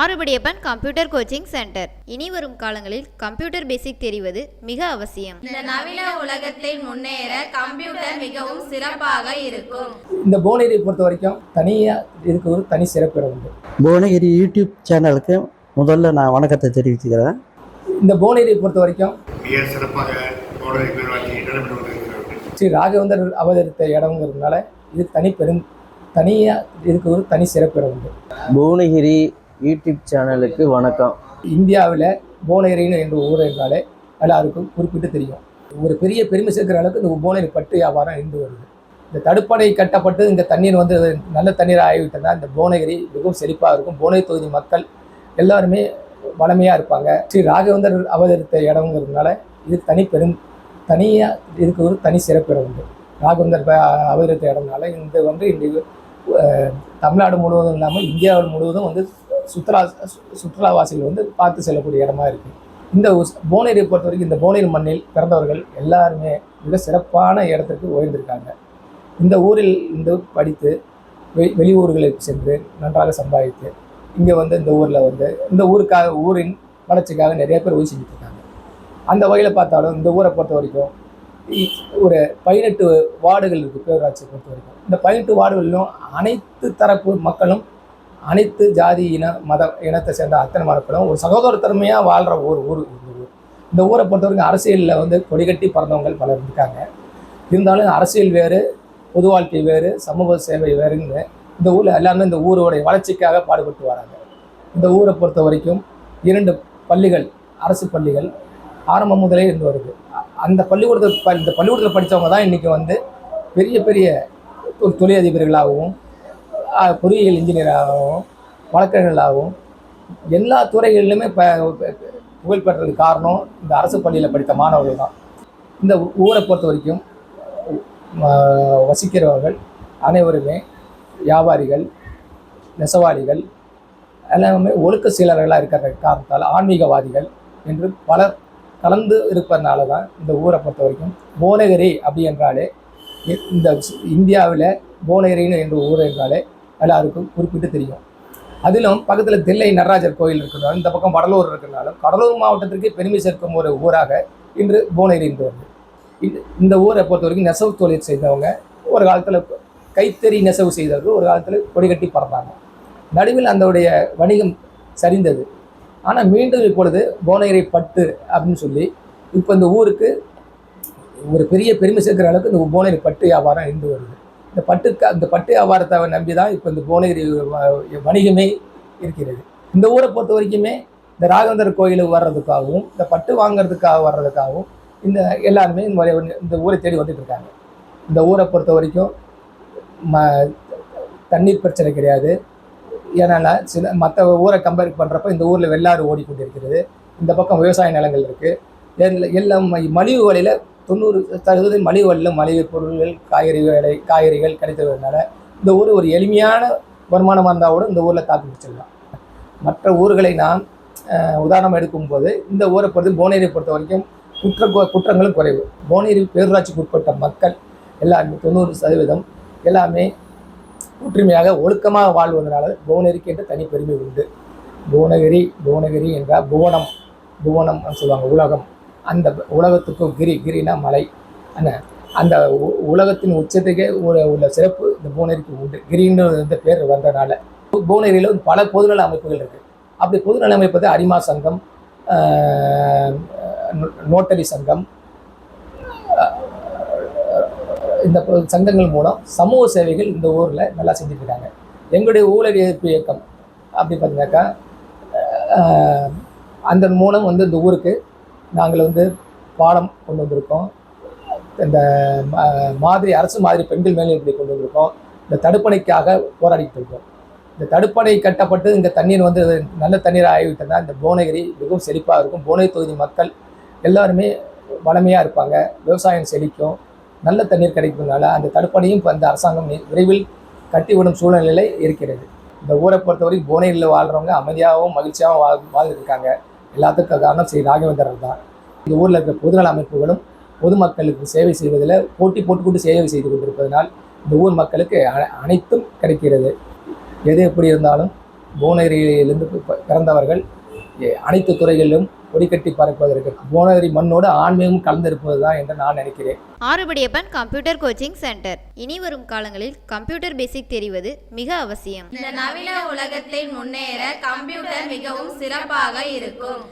ஆறுபடியப்பன் computer coaching centre. இனி வரும் காலங்களில் கம்ப்யூட்டர் பேசிக் தெரிவது மிக அவசியம். இந்த நவீன உலகத்தில் முன்னேற கம்ப்யூட்டர் மிகவும் சிறப்பாக இருக்கும். இந்த புவனகிரியை பொறுத்த வரைக்கும் தனியாக இதுக்கு ஒரு தனி சிறப்பு உண்டு. புவனகிரி யூடியூப் சேனலுக்கு முதல்ல நான் வணக்கத்தை தெரிவிச்சுக்கிறேன். இந்த புவனகிரியை பொறுத்த வரைக்கும் மிக சிறப்பாக ஸ்ரீ ராகவேந்தர் அவதரித்த இடங்கிறதுனால இது தனியாக இதுக்கு ஒரு தனி சிறப்பு உண்டு. புவனகிரி யூடியூப் சேனலுக்கு வணக்கம். இந்தியாவில் புவனகிரின்னு என்ற ஊர் என்றாலே எல்லாருக்கும் குறிப்பிட்டு தெரியும். ஒரு பெரிய பெருமை சேர்க்கிற அளவுக்கு இந்த புவனகிரி பட்டு வியாபாரம் இருந்து வருது. இந்த தடுப்பணை கட்டப்பட்டு இந்த தண்ணீர் வந்து நல்ல தண்ணீர் ஆகிவிட்டதா இந்த புவனகிரி மிகவும் செழிப்பாக இருக்கும். புவனகிரி தொகுதி மக்கள் எல்லாருமே வளமையாக இருப்பாங்க. ஸ்ரீ ராகவேந்தர் அவதரித்த இடங்கிறதுனால இது தனியாக இதுக்கு ஒரு தனி சிறப்பு உண்டு. ராகவேந்தர் அவதரித்த இடம்னால இந்த வந்து இன்றைக்கு தமிழ்நாடு முழுவதும் இல்லாமல் இந்தியாவில் முழுவதும் வந்து சுற்றுலாவாசிகள் வந்து பார்த்து செல்லக்கூடிய இடமா இருக்குது. இந்த புவனகிரியை பொறுத்த வரைக்கும் இந்த புவனகிரி மண்ணில் பிறந்தவர்கள் எல்லாருமே மிக சிறப்பான இடத்துக்கு உயர்ந்திருக்காங்க. இந்த ஊரில் இருந்து படித்து வெளியூர்களுக்கு சென்று நன்றாக சம்பாதித்து இங்கே வந்து இந்த ஊரில் வந்து இந்த ஊரின் வளர்ச்சிக்காக நிறைய பேர் உதவி செஞ்சுட்ருக்காங்க. அந்த வகையில் பார்த்தாலும் இந்த ஊரை பொறுத்த வரைக்கும் ஒரு 18 வார்டுகள் இருக்குது. பேரூராட்சியை பொறுத்த வரைக்கும் இந்த 18 வார்டுகளிலும் அனைத்து தரப்பு மக்களும் அனைத்து ஜாதி இனத்தை சேர்ந்த அத்தனை மக்களும் ஒரு சகோதரத்தன்மையாக வாழ்கிற ஊர் இந்த ஊரை பொறுத்த வரைக்கும் அரசியலில் வந்து கொடிகட்டி பிறந்தவங்க பலர் இருக்காங்க. இருந்தாலும் அரசியல் வேறு, பொது வாழ்க்கை வேறு, சமூக சேவை வேறுன்னு இந்த ஊரில் எல்லாருமே இந்த ஊரோடைய வளர்ச்சிக்காக பாடுபட்டு வராங்க. இந்த ஊரை பொறுத்த வரைக்கும் 2 பள்ளிகள், அரசு பள்ளிகள் ஆரம்பம் முதலே இருந்து வருது. அந்த பள்ளிக்கூடத்தில் படித்தவங்க தான் இன்றைக்கி வந்து பெரிய பெரிய தொழிலதிபர்களாகவும் பொறியியல் இன்ஜினியராகவும் வழக்கறிஞர்களாகவும் எல்லா துறைகளிலுமே புகழ் பெற்றதுக்கு காரணம் இந்த அரசு பள்ளியில் படித்த மாணவர்கள் தான். இந்த ஊரை பொறுத்த வரைக்கும் வசிக்கிறவர்கள் அனைவருமே வியாபாரிகள், நெசவாளிகள் எல்லாமே ஒழுக்க சீலர்களாக இருக்கிற காரணத்தால் ஆன்மீகவாதிகள் என்று பலர் கலந்து இருப்பதனால தான் இந்த ஊரை பொறுத்த வரைக்கும் புவனகிரி அப்படி என்றாலே இந்த இந்தியாவில் புவனகிரின்னு என்ற ஊர் என்றாலே எல்லாருக்கும் குறிப்பிட்டு தெரியும். அதிலும் பக்கத்தில் தில்லை நடராஜர் கோயில் இருக்கிறதாலும் இந்த பக்கம் வடலூர் இருக்கிறனாலும் கடலூர் மாவட்டத்திற்கு பெருமை சேர்க்கும் ஒரு ஊராக இன்று புவனகிரி என்று வருது. இந்த ஊரை பொறுத்த வரைக்கும் நெசவு தொழில் செய்தவங்க ஒரு காலத்தில் கைத்தறி நெசவு செய்தவர்கள் ஒரு காலத்தில் கொடிகட்டி பறந்தாங்க. நடுவில் அதோடைய வணிகம் சரிந்தது. ஆனால் மீண்டும் இப்பொழுது புவனகிரி பட்டு அப்படின்னு சொல்லி இப்போ இந்த ஊருக்கு ஒரு பெரிய பெருமை சேர்க்கிற அளவுக்கு இந்த புவனகிரி பட்டு வியாபாரம் இருந்து வருது. இந்த பட்டு வியாபாரத்தை நம்பி தான் இப்போ இந்த புவனகிரி வணிகமே இருக்கிறது. இந்த ஊரை பொறுத்த வரைக்குமே இந்த ராகவேந்தர் கோயிலுக்கு வர்றதுக்காகவும் இந்த பட்டு வாங்கிறதுக்காக வர்றதுக்காகவும் இந்த எல்லாருமே இந்த ஊரை தேடி வந்துட்டு இருக்காங்க. இந்த ஊரை பொறுத்த வரைக்கும் தண்ணீர் பிரச்சனை கிடையாது. ஏன்னா மற்ற ஊரை கம்பேர் பண்ணுறப்ப இந்த ஊரில் வெள்ளாறு ஓடிக்கொண்டு இருக்கிறது. இந்த பக்கம் விவசாய நிலங்கள் இருக்குது. எல்லாம் மலிவு விலையில் 90% மலிவு விலையில் மலிவு பொருள்கள் காய்கறிகள் கிடைத்ததுனால இந்த ஊர் ஒரு எளிமையான வருமானமாக இருந்தால் கூட இந்த ஊரில் தாக்கு பிடிச்சிடலாம். மற்ற ஊர்களை நாம் உதாரணம் எடுக்கும்போது இந்த ஊரை பொறுத்து புவனகிரியை பொறுத்த வரைக்கும் குற்றங்களும் குறைவு. புவனகிரி பேரூராட்சிக்கு உட்பட்ட மக்கள் எல்லாருமே 90% எல்லாமே ஒற்றுமையாக ஒழுக்கமாக வாழ்வதனால புவனகிரிக்கு என்று தனி பெருமை உண்டு. புவனகிரி என்றால் புவனம் சொல்லுவாங்க, உலகம். அந்த உலகத்துக்கும் கிரினா மலை. அந்த உலகத்தின் உச்சத்துக்கே உள்ள சிறப்பு இந்த புவனகிரிக்கு உண்டு. கிரின்ற பேர் வந்ததுனால புவனகிரியில் பல பொதுநல அமைப்புகள் இருக்குது. அப்படி பொதுநல அமைப்பது அரிமா சங்கம், நோட்டரி சங்கம், இந்த சங்கங்கள் மூலம் சமூக சேவைகள் இந்த ஊரில் நல்லா செஞ்சுட்ருக்காங்க. எங்களுடைய ஊழல் எதிர்ப்பு இயக்கம் அப்படி பார்த்தீங்கன்னாக்கா அந்த மூலம் வந்து இந்த ஊருக்கு நாங்கள் வந்து பாடம் கொண்டு வந்திருக்கோம். இந்த அரசு மாதிரி பெண்கள் மேல்நிலைப்பள்ளி கொண்டு வந்திருக்கோம். இந்த தடுப்பணைக்காக போராடிட்டு இருக்கோம். இந்த தடுப்பணை கட்டப்பட்டு இந்த தண்ணீர் வந்து நல்ல தண்ணீர் ஆகிவிட்டதா இந்த புவனகிரி மிகவும் செழிப்பாக இருக்கும். புவனகிரி தொகுதி மக்கள் எல்லாருமே வளமையாக இருப்பாங்க. விவசாயம் செழிக்கும். நல்ல தண்ணீர் கிடைக்கிறதுனால அந்த தடுப்பணையும் இப்போ அந்த அரசாங்கம் விரைவில் கட்டிவிடும் சூழ்நிலையில் இருக்கிறது. இந்த ஊரை பொறுத்தவரைக்கும் புவனகிரியில் வாழ்கிறவங்க அமைதியாகவும் மகிழ்ச்சியாகவும் வாழ்ந்துருக்காங்க. எல்லாத்துக்கும் காரணம் ஸ்ரீ ராகவேந்தர் தான். இந்த ஊரில் இருக்கிற பொதுநல அமைப்புகளும் பொதுமக்களுக்கு சேவை செய்வதில் போட்டி போட்டுக்கொண்டு சேவை செய்து கொண்டிருப்பதனால் இந்த ஊர் மக்களுக்கு அனைத்தும் கிடைக்கிறது. எது எப்படி இருந்தாலும் புவனகிரியிலிருந்து பிறந்தவர்கள் அனைத்து துறைகளிலும் கொடிக்கட்டி பறப்பதற்கு புவனகிரி மண்ணோடு ஆன்மீகம் கலந்திருப்பது தான் என்று நான் நினைக்கிறேன். ஆறுபடியப்பன் கம்ப்யூட்டர் கோச்சிங் சென்டர். இனி வரும் காலங்களில் கம்ப்யூட்டர் பேசிக் தெரிவது மிக அவசியம். இந்த நவீன உலகத்தில் முன்னேற கம்ப்யூட்டர் மிகவும் சிறப்பாக இருக்கும்.